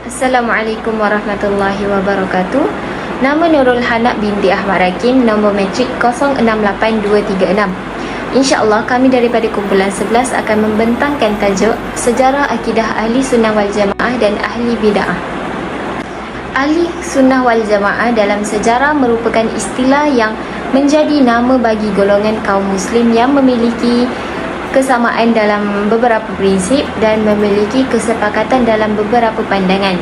Assalamualaikum warahmatullahi wabarakatuh. Nama Nurul Hanak binti Ahmad Rakim, nombor matrik 068236. InsyaAllah kami daripada kumpulan 11 akan membentangkan tajuk Sejarah Akidah Ahli Sunnah wal Jamaah dan Ahli Bid'ah. Ahli Sunnah wal Jamaah dalam sejarah merupakan istilah yang menjadi nama bagi golongan kaum muslim yang memiliki kesamaan dalam beberapa prinsip dan memiliki kesepakatan dalam beberapa pandangan.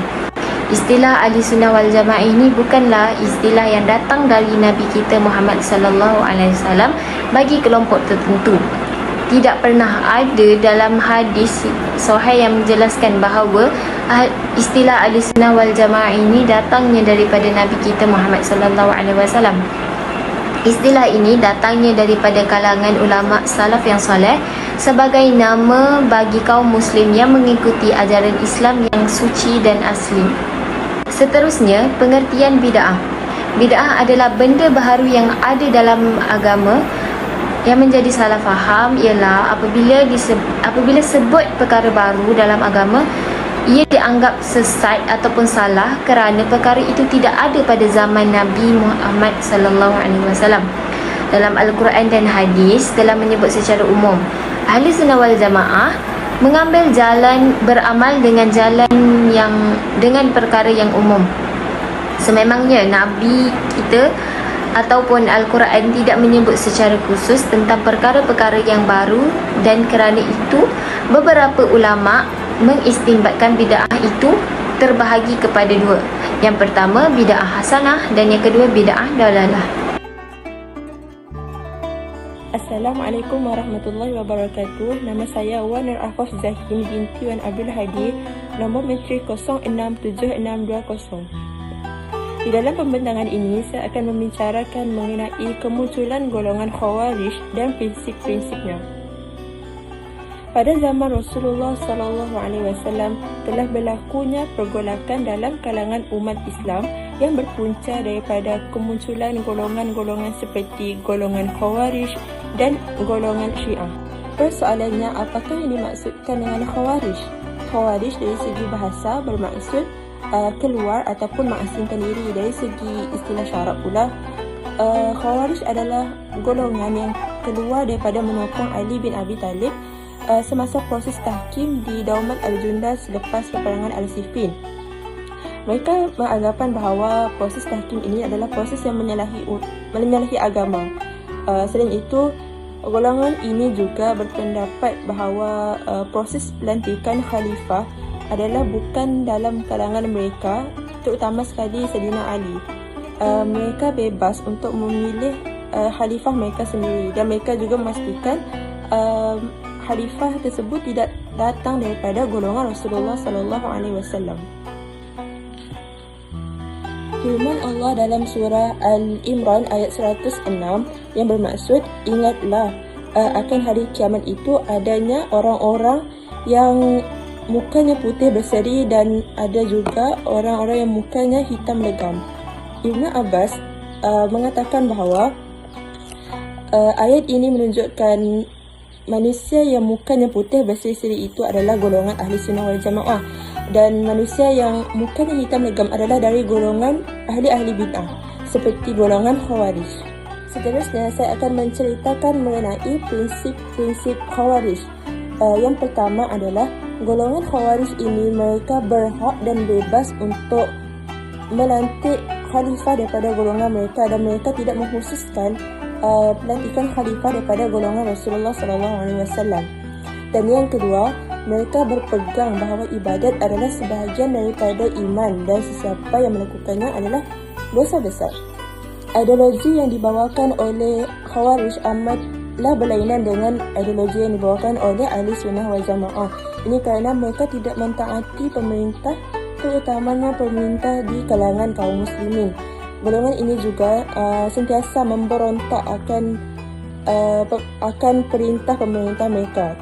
Istilah Ahli Sunnah wal Jamaah ini bukanlah istilah yang datang dari Nabi kita Muhammad sallallahu alaihi wasallam bagi kelompok tertentu. Tidak pernah ada dalam hadis sahih yang menjelaskan bahawa istilah Ahli Sunnah wal Jamaah ini datangnya daripada Nabi kita Muhammad sallallahu alaihi wasallam. Istilah ini datangnya daripada kalangan ulama salaf yang soleh sebagai nama bagi kaum muslim yang mengikuti ajaran Islam yang suci dan asli. Seterusnya, pengertian bid'ah. Bid'ah adalah benda baharu yang ada dalam agama. Yang menjadi salah faham ialah apabila sebut perkara baru dalam agama, ia dianggap sesat ataupun salah kerana perkara itu tidak ada pada zaman Nabi Muhammad sallallahu alaihi wasallam. Dalam Al-Quran dan hadis telah menyebut secara umum, Ahli Sunnah wal Jamaah mengambil jalan beramal dengan perkara yang umum. Sememangnya Nabi kita ataupun Al-Quran tidak menyebut secara khusus tentang perkara-perkara yang baru, dan kerana itu beberapa ulama mengistinbatkan bid'ah itu terbahagi kepada dua. Yang pertama bid'ah hasanah dan yang kedua bid'ah dalalah. Assalamualaikum warahmatullahi wabarakatuh. Nama saya Wan Nur Afaf Zahin binti Wan Abdul Hadi, nombor matrik 067620. Di dalam pembentangan ini, saya akan membicarakan mengenai kemunculan golongan Khawarij dan prinsip-prinsipnya. Pada zaman Rasulullah SAW telah berlakunya pergolakan dalam kalangan umat Islam yang berpunca daripada kemunculan golongan-golongan seperti golongan Khawarij dan golongan Syiah. Persoalannya, apakah yang dimaksudkan dengan Khawarij? Khawarij dari segi bahasa bermaksud keluar ataupun mengasingkan diri. Dari segi istilah syarak pula, Khawarij adalah golongan yang keluar daripada menyokong Ali bin Abi Talib semasa proses tahkim di Daumat Al-Junda selepas peperangan Al-Siffin. Mereka beranggapan bahawa proses tahkim ini adalah proses yang menyalahi agama. Selain itu, golongan ini juga berpendapat bahawa proses pelantikan khalifah adalah bukan dalam kalangan mereka, terutama sekali Sayyidina Ali. Mereka bebas untuk memilih khalifah mereka sendiri, dan mereka juga memastikan khalifah tersebut tidak datang daripada golongan Rasulullah sallallahu alaihi wasallam. Firman Allah dalam surah Al-Imran ayat 106 yang bermaksud, ingatlah akan hari kiamat itu adanya orang-orang yang mukanya putih berseri dan ada juga orang-orang yang mukanya hitam legam. Ibn Abbas mengatakan bahawa ayat ini menunjukkan manusia yang mukanya putih berseri-seri itu adalah golongan Ahli Sunnah wal Jamaah, dan manusia yang mukanya hitam legam adalah dari golongan ahli-ahli bid'ah seperti golongan Khawarij. Seterusnya, saya akan menceritakan mengenai prinsip-prinsip Khawarij. Yang pertama adalah golongan Khawarij ini mereka berhak dan bebas untuk melantik khalifah daripada golongan mereka, dan mereka tidak mengkhususkan pelantikan khalifah daripada golongan Rasulullah SAW. Dan yang kedua, mereka berpegang bahawa ibadat adalah sebahagian daripada iman, dan sesiapa yang melakukannya adalah dosa besar. Ideologi yang dibawakan oleh Khawarij amatlah berlainan dengan ideologi yang dibawakan oleh Ahli Sunnah wal Jamaah. Ini kerana mereka tidak mentaati pemerintah, terutamanya pemerintah di kalangan kaum muslimin. Golongan ini juga sentiasa memberontak akan perintah pemerintah mereka.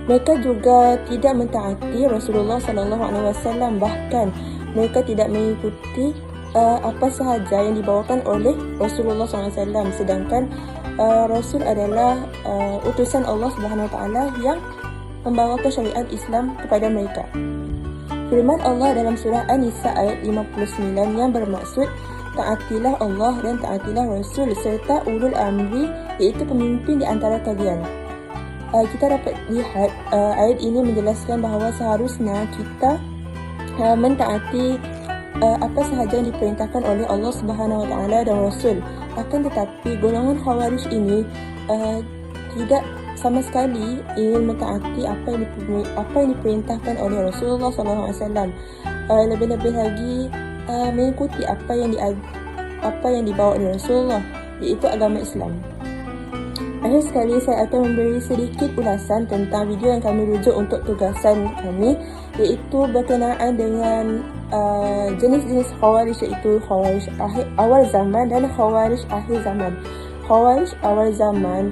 Mereka juga tidak mentaati Rasulullah SAW, bahkan mereka tidak mengikuti apa sahaja yang dibawakan oleh Rasulullah SAW, sedangkan Rasul adalah utusan Allah Subhanahu Wa Taala yang membawakan syariat Islam kepada mereka. Firman Allah dalam surah An-Nisa ayat 59 yang bermaksud, taatilah Allah dan taatilah Rasul serta ulul amri, iaitu pemimpin di antara kalian. Kita dapat lihat ayat ini menjelaskan bahawa seharusnya kita mentaati apa sahaja yang diperintahkan oleh Allah Subhanahu Wa Taala dan Rasul. Akan tetapi golongan Khawarij ini tidak sama sekali ingin mentaati apa yang diperintahkan oleh Rasulullah SAW. Lebih-lebih lagi mengikuti apa yang dibawa oleh Rasulullah, iaitu agama Islam. Akhir sekali, saya akan memberi sedikit ulasan tentang video yang kami rujuk untuk tugasan kami, iaitu berkenaan dengan jenis-jenis Khawarij, iaitu Khawarij awal zaman dan Khawarij akhir zaman. Khawarij awal zaman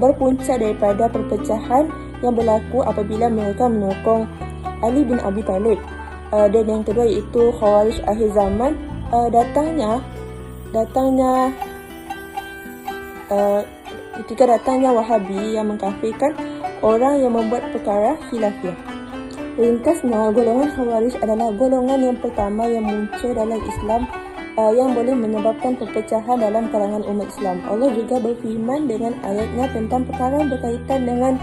berpunca daripada perpecahan yang berlaku apabila mereka menyokong Ali bin Abi Talib. Dan yang kedua iaitu Khawarij akhir zaman, ketika datangnya Wahabi yang mengkafirkan orang yang membuat perkara khilafiyah. Ringkasnya, golongan Khawarij adalah golongan yang pertama yang muncul dalam Islam yang boleh menyebabkan perpecahan dalam kalangan umat Islam. Allah juga berfirman dengan ayatnya tentang perkara yang berkaitan dengan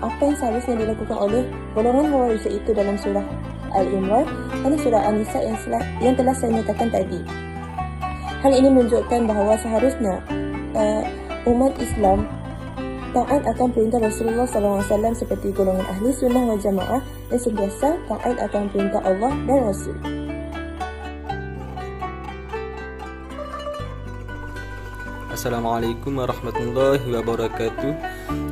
apa yang seharusnya dilakukan oleh golongan Khawarij, iaitu dalam surah Al-Imran dan surah An-Nisa yang telah saya nyatakan tadi. Hal ini menunjukkan bahawa seharusnya umat Islam taat akan perintah Rasulullah SAW seperti golongan ahli sunnah wal jamaah dan sentiasa taat akan perintah Allah dan Rasul. Assalamualaikum warahmatullahi wabarakatuh.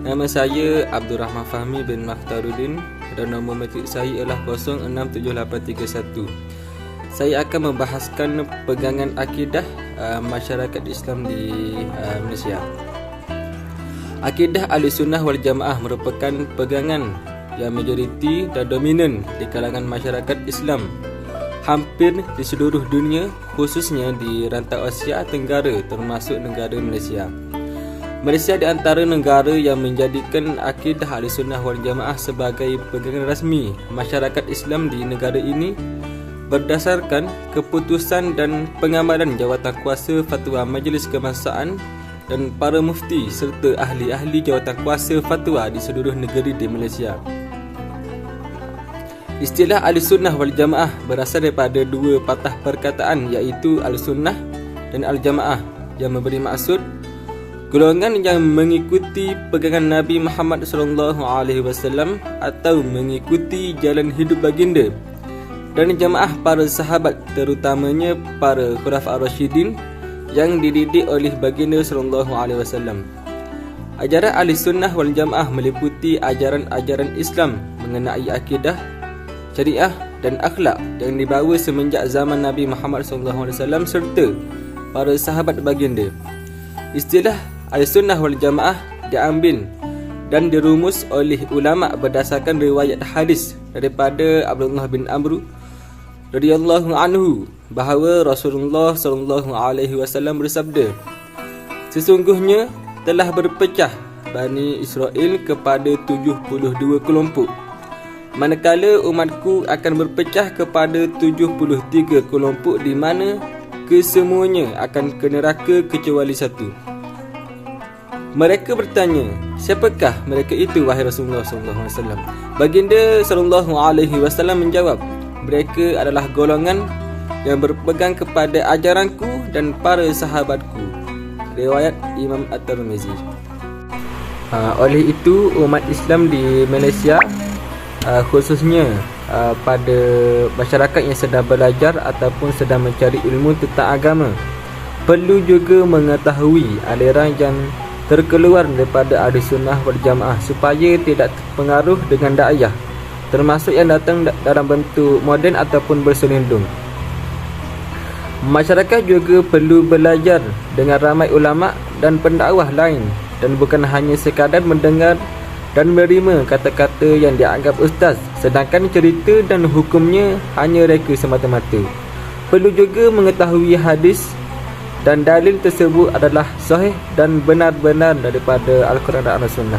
Nama saya Abdul Rahman Fahmi bin Makhtaruddin dan nombor matrik saya ialah 067831. Saya akan membahaskan pegangan akidah masyarakat Islam di Malaysia. Akidah Ahlussunnah wal Jamaah merupakan pegangan yang majoriti dan dominan di kalangan masyarakat Islam hampir di seluruh dunia, khususnya di rantau Asia Tenggara termasuk negara Malaysia. Malaysia di antara negara yang menjadikan akidah Ahlussunnah wal Jamaah sebagai pegangan rasmi masyarakat Islam di negara ini berdasarkan keputusan dan pengamalan jawatan kuasa fatwa Majlis Kebangsaan dan para mufti serta ahli-ahli jawatan kuasa fatwa di seluruh negeri di Malaysia. Istilah Ahlussunnah wal Jamaah berasal daripada dua patah perkataan, iaitu Al-Sunnah dan Al-Jamaah, yang memberi maksud golongan yang mengikuti pegangan Nabi Muhammad SAW atau mengikuti jalan hidup baginda, dan jamaah para sahabat, terutamanya para Khulafa' Ar-Rasyidin yang dididik oleh baginda SAW. Ajaran Ahlussunnah wal Jamaah meliputi ajaran-ajaran Islam mengenai akidah, syariah dan akhlak yang dibawa semenjak zaman Nabi Muhammad SAW serta para sahabat baginda. Istilah Ahlussunnah wal Jamaah diambil dan dirumus oleh ulama berdasarkan riwayat hadis daripada Abdullah bin Amr radhiyallahu anhu bahawa Rasulullah SAW bersabda, sesungguhnya telah berpecah Bani Israel kepada 72 kelompok, manakala umatku akan berpecah kepada 73 kelompok di mana kesemuanya akan ke neraka kecuali satu. Mereka bertanya, siapakah mereka itu wahai Rasulullah SAW? Baginda SAW menjawab, mereka adalah golongan yang berpegang kepada ajaranku dan para sahabatku. Riwayat Imam At-Tirmizi. Oleh itu, umat Islam di Malaysia, khususnya pada masyarakat yang sedang belajar ataupun sedang mencari ilmu tentang agama, perlu juga mengetahui aliran yang terkeluar daripada Ahlussunnah wal Jamaah supaya tidak terpengaruh dengan dakwah, termasuk yang datang dalam bentuk moden ataupun berselindung. Masyarakat juga perlu belajar dengan ramai ulama dan pendakwah lain dan bukan hanya sekadar mendengar dan menerima kata-kata yang dianggap ustaz, sedangkan cerita dan hukumnya hanya reka semata-mata. Perlu juga mengetahui hadis dan dalil tersebut adalah sahih dan benar-benar daripada Al-Quran dan As-Sunnah.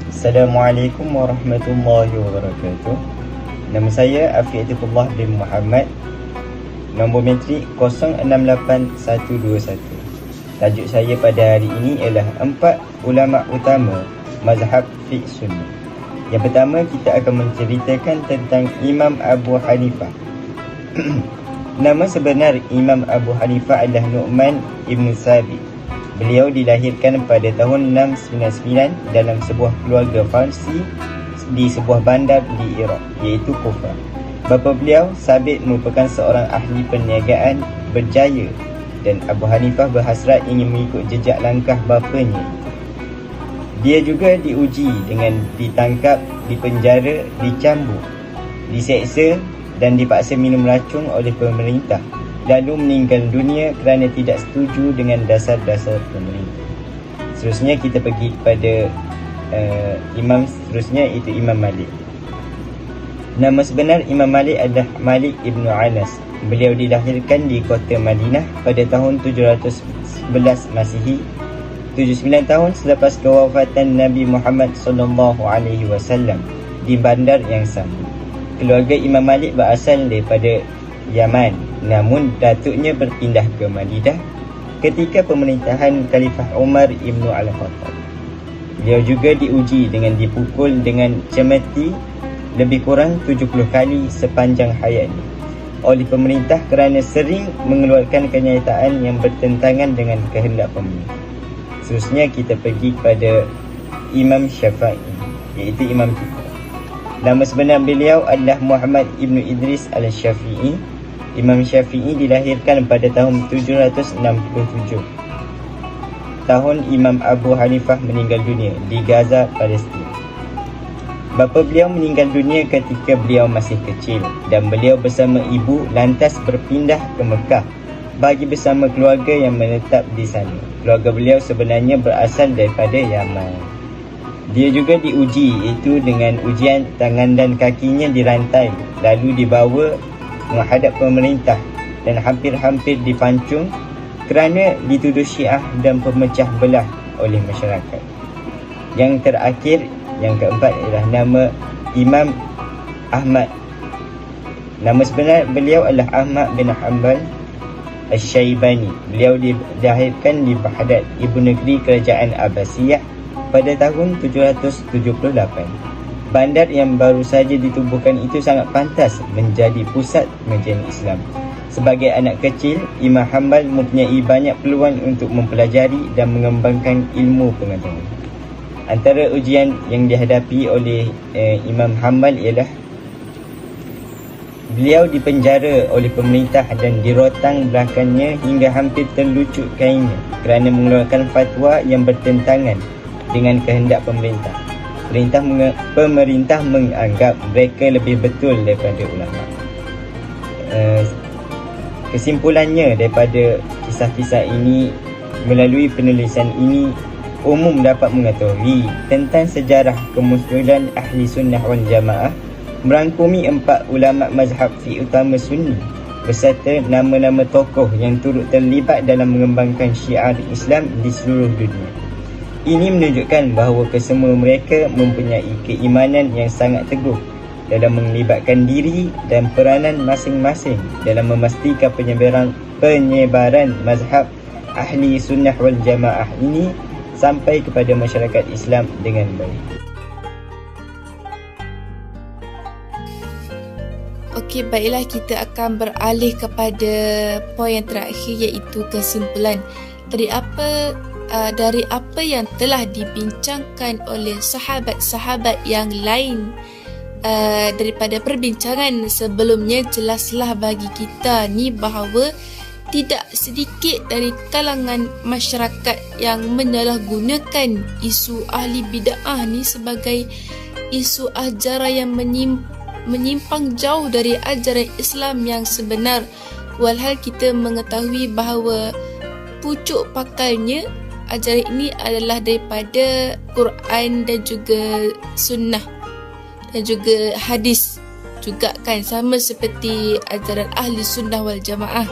Assalamualaikum warahmatullahi wabarakatuh. Nama saya Afiatifullah bin Muhammad. Nombor metrik 068121. Tajuk saya pada hari ini ialah 4 ulama utama mazhab fiqh sunnah. Yang pertama, kita akan menceritakan tentang Imam Abu Hanifah. Nama sebenar Imam Abu Hanifah adalah Nu'man Ibn Sabit. Beliau dilahirkan pada tahun 699 dalam sebuah keluarga Farsi di sebuah bandar di Iraq, iaitu Kufah. Bapa beliau, Sabit, merupakan seorang ahli perniagaan berjaya dan Abu Hanifah berhasrat ingin mengikut jejak langkah bapanya. Dia juga diuji dengan ditangkap, dipenjara, dicambuk, diseksa dan dipaksa minum racun oleh pemerintah, lalu meninggal dunia kerana tidak setuju dengan dasar-dasar pemerintah. Seterusnya kita pergi kepada imam seterusnya, iaitu Imam Malik. Nama sebenar Imam Malik adalah Malik Ibn Anas. Beliau dilahirkan di kota Madinah pada tahun 711 Masihi, 79 tahun selepas kewafatan Nabi Muhammad SAW di bandar yang sama. Keluarga Imam Malik berasal daripada Yaman, namun datuknya berpindah ke Madinah ketika pemerintahan Khalifah Umar Ibn Al-Khattab. Beliau juga diuji dengan dipukul dengan cemeti lebih kurang 70 kali sepanjang hayatnya oleh pemerintah kerana sering mengeluarkan kenyataan yang bertentangan dengan kehendak pemerintah. Seterusnya kita pergi kepada Imam Syafi'i, iaitu Imam kita. Nama sebenar beliau adalah Muhammad Ibn Idris Al-Syafi'i. Imam Syafi'i dilahirkan pada tahun 767. Tahun Imam Abu Hanifah meninggal dunia di Gaza, Palestin. Bapa beliau meninggal dunia ketika beliau masih kecil dan beliau bersama ibu lantas berpindah ke Mekah bagi bersama keluarga yang menetap di sana. Keluarga beliau sebenarnya berasal daripada Yaman. Dia juga diuji, iaitu dengan ujian tangan dan kakinya dirantai lalu dibawa menghadap pemerintah dan hampir-hampir dipancung kerana dituduh Syiah dan pemecah belah oleh masyarakat. Yang terakhir, yang keempat ialah nama Imam Ahmad. Nama sebenar beliau adalah Ahmad bin Hanbal Asy-Syaibani. Beliau dilahirkan di Baghdad, ibu negeri kerajaan Abbasiyah, pada tahun 778. Bandar yang baru saja ditubuhkan itu sangat pantas menjadi pusat pengajian Islam. Sebagai anak kecil, Imam Hanbal mempunyai banyak peluang untuk mempelajari dan mengembangkan ilmu pengetahuan. Antara ujian yang dihadapi oleh Imam Hanbal ialah beliau dipenjara oleh pemerintah dan dirotang belakangnya hingga hampir terlucut kainnya kerana mengeluarkan fatwa yang bertentangan dengan kehendak pemerintah. Pemerintah menganggap mereka lebih betul daripada ulama. Kesimpulannya daripada kisah-kisah ini, melalui penulisan ini, umum dapat mengetahui tentang sejarah kemunculan Ahli Sunnah wal Jamaah, merangkumi 4 ulama mazhab fiqh utama Sunni beserta nama-nama tokoh yang turut terlibat dalam mengembangkan syiar Islam di seluruh dunia. Ini menunjukkan bahawa kesemua mereka mempunyai keimanan yang sangat teguh dalam melibatkan diri dan peranan masing-masing dalam memastikan penyebaran mazhab Ahli Sunnah wal Jamaah ini sampai kepada masyarakat Islam dengan baik. Okey, baiklah, kita akan beralih kepada poin yang terakhir, iaitu kesimpulan. Dari apa yang telah dibincangkan oleh sahabat-sahabat yang lain daripada perbincangan sebelumnya, jelaslah bagi kita ni bahawa tidak sedikit dari kalangan masyarakat yang menyalahgunakan isu ahli bid'ah ni sebagai isu ajaran yang menyimpang jauh dari ajaran Islam yang sebenar, walhal kita mengetahui bahawa pucuk pakalnya ajaran ini adalah daripada Quran dan juga sunnah dan juga hadis juga kan, sama seperti ajaran ahli sunnah wal jamaah,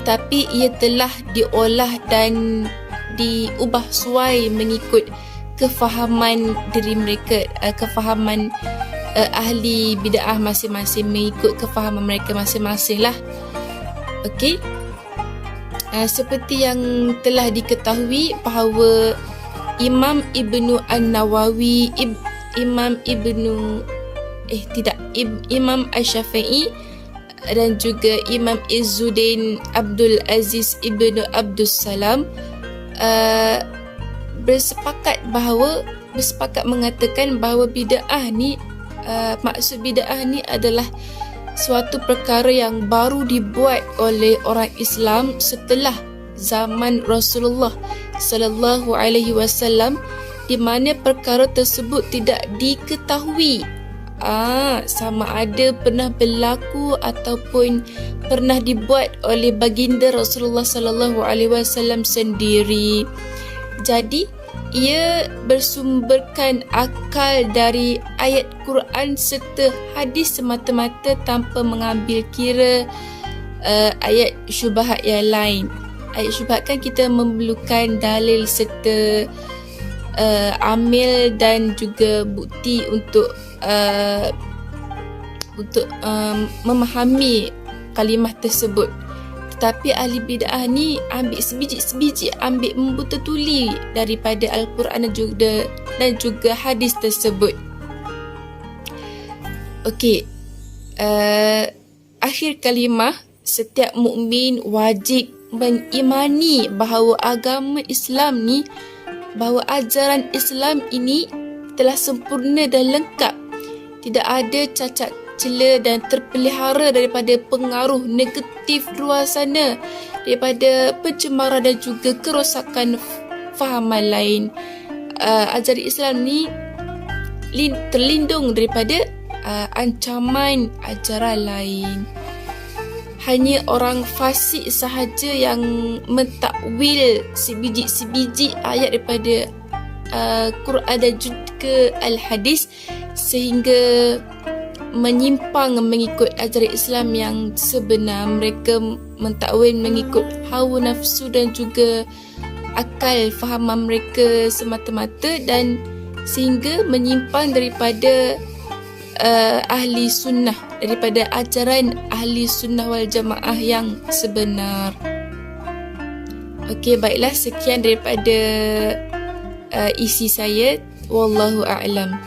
tetapi ia telah diolah dan diubah suai mengikut kefahaman diri mereka, kefahaman ahli bid'ah masing-masing, mengikut kefahaman mereka masing-masing lah. Okey. Seperti yang telah diketahui bahawa Imam Ibnu An-Nawawi, Imam Asy-Syafi'i dan juga Imam Izzuddin Abdul Aziz Ibnu Abdus Salam bersepakat mengatakan bahawa bid'ah ni, maksud bid'ah ni adalah suatu perkara yang baru dibuat oleh orang Islam setelah zaman Rasulullah sallallahu alaihi wasallam, di mana perkara tersebut tidak diketahui sama ada pernah berlaku ataupun pernah dibuat oleh baginda Rasulullah sallallahu alaihi wasallam sendiri. Jadi ia bersumberkan akal dari ayat Quran serta hadis semata-mata tanpa mengambil kira ayat syubhat yang lain. Ayat syubhat kan kita memerlukan dalil serta amil dan juga bukti untuk memahami kalimah tersebut. Tetapi ahli bid'ah ni ambil sebiji-sebiji, ambil membetul-tuli daripada Al-Quran dan juga hadis tersebut. Okey, akhir kalimah, setiap mukmin wajib mengimani bahawa agama Islam ni, bahawa ajaran Islam ini telah sempurna dan lengkap. Tidak ada cacat cela dan terpelihara daripada pengaruh negatif luar sana, daripada pencemaran dan juga kerosakan fahaman lain. Ajaran Islam ni terlindung daripada ancaman ajaran lain. Hanya orang fasik sahaja yang mentakwil sebiji-sebiji ayat daripada Quran dan juga Al-Hadis sehingga menyimpang mengikut ajaran Islam yang sebenar. Mereka mentakwil mengikut hawa nafsu dan juga akal fahaman mereka semata-mata, dan sehingga menyimpang daripada ahli sunnah, daripada ajaran ahli sunnah wal jamaah yang sebenar. Okey, baiklah, sekian daripada isi saya. Wallahu a'lam.